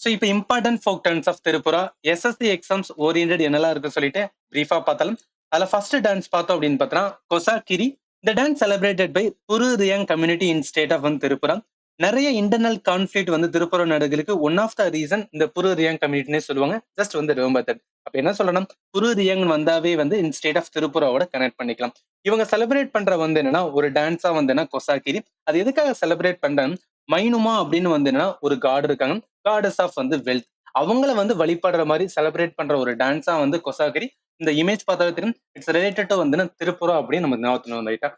So இப்போ important folk dance of Tripura SSC exams oriented என்னெல்லாம் இருக்கு சொல்லிட்டு பிரீஃபா பார்த்தாலும் அதில் ஃபர்ஸ்ட் டான்ஸ் பார்த்தோம் அப்படின்னு பார்த்தோம்னா கொசாகிரி. இந்த dance celebrated by Puru ரியாங் community in state of வந்து திரிபுரா. நிறைய இன்டர்னல் கான்ஃபிளிக் வந்து திரிபுரா நாடுகளுக்கு ஒன் ஆஃப் த ரீசன் இந்த புரு ரியாங் கம்யூனிட்டினே சொல்லுவாங்க. ஜஸ்ட் வந்து ரிமெம்பர் தட். அப்ப என்ன சொல்லணும், புரு ரியாங் வந்தாவே வந்து இன் ஸ்டேட் ஆஃப் திரிபுராவோட கனெக்ட் பண்ணிக்கலாம். இவங்க செலிப்ரேட் பண்ற வந்து என்னன்னா ஒரு டான்ஸா வந்து கொசாகிரி. அது எதுக்காக செலிப்ரேட் பண்றாங்க, மைனுமா அப்படின்னு வந்து என்னன்னா ஒரு காட் இருக்காங்க, காடஸ் ஆஃப் வந்து வெல்த். அவங்கள வந்து வழிபடுற மாதிரி செலிப்ரேட் பண்ற ஒரு டான்ஸா வந்து கொசாகிரி. இந்த இமேஜ் பார்த்தாவே தெரியும், இட்ஸ் ரிலேட்டட் டு வந்து திரிபுரா அப்படின்னு நம்ம ஞாபகத்துல ரைட்டா.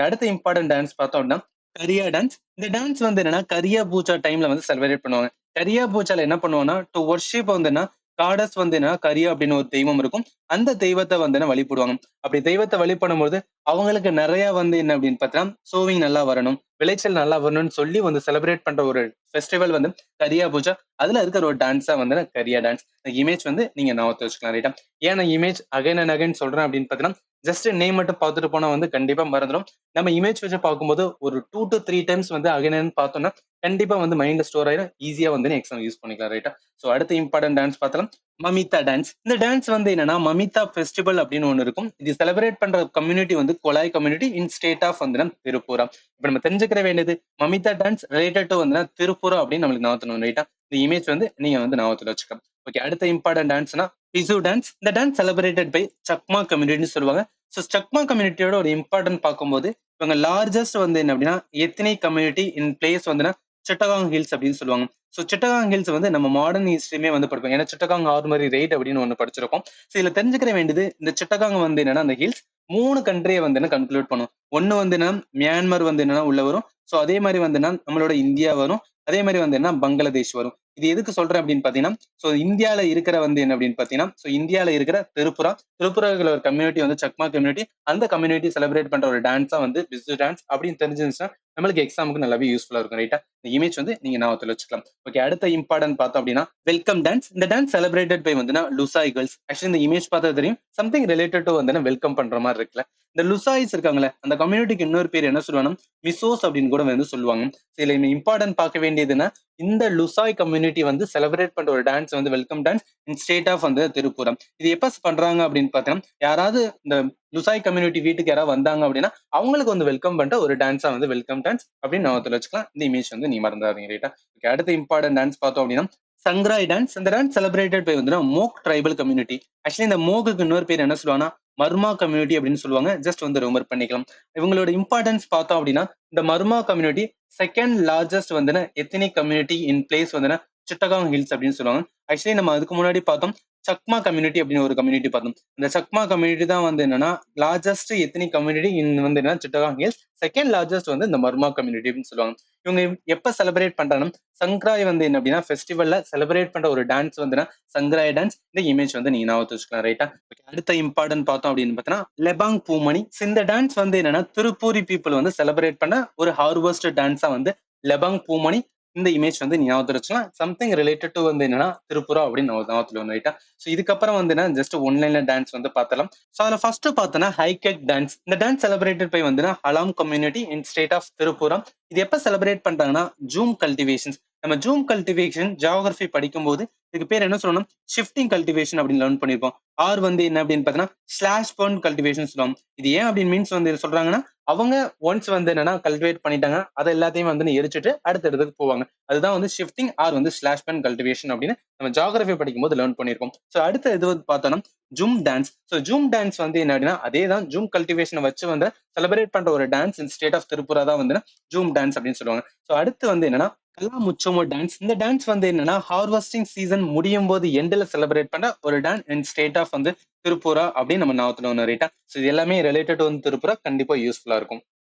அடுத்த இம்பார்ட்டன்ட் டான்ஸ் பார்த்தோம் அப்படின்னா கரியா டான்ஸ். இந்த டான்ஸ் வந்து என்னன்னா கரியா பூஜா டைம்ல வந்து செலிப்ரேட் பண்ணுவாங்க. கரியா பூஜால என்ன பண்ணுவாங்கன்னா டு வர்ஷிப் வந்து என்ன காடஸ் வந்து என்ன கரியா அப்படின்னு ஒரு தெய்வம் இருக்கும். அந்த தெய்வத்தை வந்து என்ன வழிபடுவாங்க. அப்படி தெய்வத்தை வழிபடும் போது அவங்களுக்கு நிறைய வந்து என்ன அப்படின்னு பார்த்தீங்கன்னா சோவிங் நல்லா வரணும், விளைச்சல் நல்லா வரணும்னு சொல்லி வந்து செலிப்ரேட் பண்ற ஒரு ஃபெஸ்டிவல் வந்து கரியா பூஜா. அதுல இருக்கிற ஒரு டான்ஸா வந்து கரியா டான்ஸ். இந்த இமேஜ் வந்து நீங்க ஞாபகத்தை வச்சுக்கலாம் ரைட்டா. ஏன் நான் இமேஜ் அகைன் அண்ட் அகைன் சொல்றேன் அப்படின்னு பார்த்தீங்கன்னா ஜஸ்ட் நேம் மட்டும் பார்த்துட்டு போனா வந்து கண்டிப்பா மறந்துடும். நம்ம இமேஜ் வச்சு பார்க்கும்போது ஒரு 2 to 3 டைம்ஸ் வந்து அகைன் பார்த்தோம்னா கண்டிப்பா வந்து மைண்ட்ல ஸ்டோர் ஆயிடும், ஈஸியா வந்து எக்ஸாம் யூஸ் பண்ணிக்கலாம் ரைட்டா. ஸோ அடுத்த இம்பார்ட்டன்ட் டான்ஸ் பார்த்தலாம் மமிதா டான்ஸ். இந்த டான்ஸ் வந்து என்னன்னா மமிதா ஃபெஸ்டிவல் அப்படின்னு ஒன்று இருக்கும். இது செலிப்ரேட் பண்ற கம்யூனிட்டி வந்து கொலாய் கம்யூனிட்டி இன் ஸ்டேட் ஆஃப் வந்து திருப்பூரா. இப்ப நம்ம தெரிஞ்சுக்கிற வேண்டியது மமிதா டான்ஸ் ரிலேட்டட் டு வந்து திருப்பூரா அப்படின்னு நம்மளுக்கு ஞாபகத்தணும் ரைட்டா. இந்த இமேஜ் வந்து நீங்க வந்து ஞாபகத்துல வச்சுக்கலாம். ஓகே, அடுத்த இம்பார்ட்டன்ட் டான்ஸ்னா பிசு டான்ஸ். இந்த டான்ஸ் செலிப்ரேட்டட் பை சக்மா கம்யூனிட்டின்னு சொல்லுவாங்க. ஸோ சக்மா கம்யூனிட்டியோட ஒரு இம்பார்ட்டன்ட் பார்க்கும்போது இவங்க லார்ஜஸ்ட் வந்து என்ன அப்படின்னா எத்தனிக் கம்யூனிட்டி இன் பிளேஸ் வந்து சிட்டகாங் ஹில்ஸ் அப்படின்னு சொல்லுவாங்க. ஸோ சிட்டகாங் ஹில்ஸ் வந்து நம்ம மாடர்ன் ஹிஸ்டரியுமே வந்து படிப்போம். ஏன்னா சிட்டகாங் ஆர்மரி ரைட் அப்படின்னு ஒன்று படிச்சிருக்கோம். ஸோ இதுல தெரிஞ்சுக்கிற வேண்டியது இந்த சிட்டகாங் வந்து என்னன்னா அந்த ஹில்ஸ் 3 கண்ட்ரியை வந்து என்ன கன்க்ளூட் பண்ணும். ஒன்னு வந்து என்ன மியான்மர் வந்து என்னன்னா உள்ள வரும். ஸோ அதே மாதிரி வந்து என்ன நம்மளோட இந்தியா வரும். அதே மாதிரி வந்து என்ன பங்களாதேஷ் வரும். இது எதுக்கு சொல்றேன் அப்படின்னு பாத்தீங்கன்னா ஸோ இந்தியால இருக்கிற வந்து என்ன அப்படின்னு பாத்தீங்கன்னா ஸோ இந்தியால இருக்கிற திருப்புராங்கிற ஒரு கம்யூனிட்டி வந்து சக்மா கம்யூனிட்டி. அந்த கம்யூனிட்டி செலிப்ரேட் பண்ற ஒரு டான்ஸா வந்து பிசு டான்ஸ் அப்படின்னு தெரிஞ்சிருந்துச்சுன்னா நம்மளுக்கு எக்ஸாமுக்கு நல்லாவே யூஸ்ஃபுல்லா இருக்கும் ரைட்டா. இந்த இமேஜ் வந்து நீங்க ஞாபகத்துல வச்சுக்கலாம். ஓகே, அடுத்த இம்பார்ட்டன்ட் பார்த்தோம் அப்படின்னா வெல்கம் டான்ஸ். இந்த டான்ஸ் செலிப்ரேட்டட் பை வந்து லுசாய் கேர்ள்ஸ். ஆக்சுவலி இந்த இமேஜ் பார்த்தா தெரியும் சம்திங் ரிலேட்டட் டு வந்து வெல்கம் பண்ற மாதிரி இருக்குல்ல. இந்த லுசாய்ஸ் இருக்காங்களே அந்த கம்யூனிட்டிக்கு இன்னொரு பேர் என்ன சொல்லுவாங்க, மிசோஸ் அப்படின்னு கூட வந்து சொல்லுவாங்க. இதுல இம்பார்ட்டன்ட் பார்க்க வேண்டியதுன்னா இந்த லுசாய் கம்யூனிட்டி வந்து செலிப்ரேட் பண்ற ஒரு டான்ஸ் வந்து welcome dance in state of வந்து திருப்புரம். இது எப்ப பண்றாங்க அப்படின்னு பார்த்தீங்கன்னா யாராவது இந்த லுசாய் கம்யூனிட்டி வீட்டுக்கு யாராவது வந்தாங்க அப்படின்னா அவங்களுக்கு வந்து வெல்கம் பண்ற ஒரு டான்ஸா வந்து வெல்கம் டான்ஸ் அப்படின்னு ஞாபகத்துல வச்சுக்கலாம். இந்த இமேஜ் வந்து நீ மறந்துடாதீங்க ரைட்டா. ஓகே, அடுத்த இம்பார்ட்டன்ட் டான்ஸ் பார்த்தோம் அப்படின்னா சங்ராய் டான்ஸ். இந்த டான்ஸ் செலிப்ரேட்டட் பை வந்து மோக் ட்ரைபல் கம்யூனிட்டி. ஆக்சுவலி இந்த மோகுக்கு இன்னொரு பேர் என்ன சொல்லுவாங்கன்னா மர்மா கம்யூனிட்டி அப்படின்னு சொல்லுவாங்க. ஜஸ்ட் வந்து ரிமர் பண்ணிக்கலாம். இவங்களோட இம்பார்ட்டன்ஸ் பார்த்தோம் அப்படின்னா இந்த மர்மா கம்யூனிட்டி செகண்ட் லார்ஜஸ்ட் வந்து எத்தனிக் கம்யூனிட்டி இன் பிளேஸ் வந்து சிட்டகாங் ஹில்ஸ் அப்படின்னு சொல்லுவாங்க. ஆக்சுவலி நம்ம அதுக்கு முன்னாடி பார்த்தோம் சக்மா கம்யூனிட்டி அப்படின்னு ஒரு கம்யூனிட்டி பார்த்தோம். இந்த சக்மா கம்யூனிட்டி தான் வந்து என்னன்னா லார்ஜஸ்ட் எத்தனிக் கம்யூனிட்டி இன் வந்து என்ன சிட்டகாங் ஹில்ஸ். செகண்ட் லார்ஜஸ்ட் வந்து இந்த மர்மா கம்யூனிட்டி அப்படின்னு சொல்லுவாங்க. இவங்க எப்ப செலிப்ரேட் பண்றாங்கன்னா சங்கராய் வந்து என்ன அப்படின்னா ஃபெஸ்டிவல்ல செலிப்ரேட் பண்ற ஒரு டான்ஸ் வந்து சங்கராய் டான்ஸ். இந்த இமேஜ் வந்து நீங்க ஞாபகத்து வச்சுக்கலாம் ரைட்டா. அடுத்த இம்பார்ட்டன்ட் பார்த்தோம் அப்படின்னு பார்த்தீங்கன்னா லெபாங் பூமணி. இந்த டான்ஸ் வந்து என்னன்னா திருப்பூரி பீப்புள் வந்து செலிப்ரேட் பண்ண ஒரு ஹார்வெஸ்ட் டான்ஸா வந்து லெபாங் பூமணி. இந்த இமேஜ் வந்து நீ ஞாபகத்துல வச்சுக்கலாம். சம்திங் ரிலேட்டட் டு வந்து என்னன்னா திருப்புரா அப்படின்னு ஞாபகத்துல ஒன்று ரைட்டா. ஸோ இதுக்கப்புறம் வந்து என்ன ஜஸ்ட் ஒன்லைன்ல டான்ஸ் வந்து பார்த்தலாம். ஸோ அதில் ஃபர்ஸ்ட் பார்த்தோன்னா ஹைகெக் டான்ஸ். இந்த டான்ஸ் செலிப்ரேட்டட் பை வந்து Halam community in state of Tripura. இது எப்ப செலிப்ரேட் பண்றாங்கன்னா ஜூம் கல்டிவேஷன்ஸ். நம்ம ஜூம் கல்டிவேஷன் ஜியோகிராஃபி படிக்கும்போது இதுக்கு பேர் என்ன சொல்லணும், ஷிஃப்டிங் கல்டிவேஷன் அப்படின்னு லேர்ன் பண்ணிருப்போம். ஆர் வந்து என்ன அப்படின்னு பார்த்தீங்கன்னா ஸ்லாஷ் பர்ன் கல்டிவேஷன் சொல்லுவாங்க. இது ஏன் அப்படின்னு மீன்ஸ் வந்து சொல்றாங்கன்னா அவங்க ஒன்ஸ் வந்து என்னன்னா கல்டிவேட் பண்ணிட்டாங்க அதை எல்லாத்தையும் வந்து எரிச்சிட்டு அடுத்த இடத்துக்கு போவாங்க. அதுதான் வந்து ஷிஃப்டிங் ஆர் வந்து ஸ்லாஷ் பர்ன் கல்டிவேஷன் அப்படின்னு நம்ம ஜியோகிராஃபி படிக்கும்போது லேர்ன் பண்ணிருக்கோம். ஸோ அடுத்த இது வந்து பார்த்தோம்னா zoom dance. So zoom dance வந்து என்ன அப்படின்னா அதே தான் ஜூம் கல்டிவேஷனை வச்சு வந்து செலிப்ரேட் பண்ற ஒரு dance in state of Tripura தான் வந்து ஜூம் டான்ஸ் அப்படின்னு சொல்லுவாங்க. ஸோ அடுத்து வந்து என்னன்னா கலா முச்சோமோ டான்ஸ். இந்த டான்ஸ் வந்து என்னன்னா ஹார்வெஸ்டிங் சீசன் முடியும் போது எண்ட்ல செலிப்ரேட் பண்ண ஒரு டான்ஸ் இன் ஸ்டேட் ஆஃப் வந்து திருப்புரா அப்படின்னு நம்ம ஞாபகத்துல ஒன்று ரைட்டா. ஸோ இது எல்லாமே ரிலேட்டட் வந்து திருப்புரா கண்டிப்பா யூஸ்ஃபுல்லா இருக்கும்.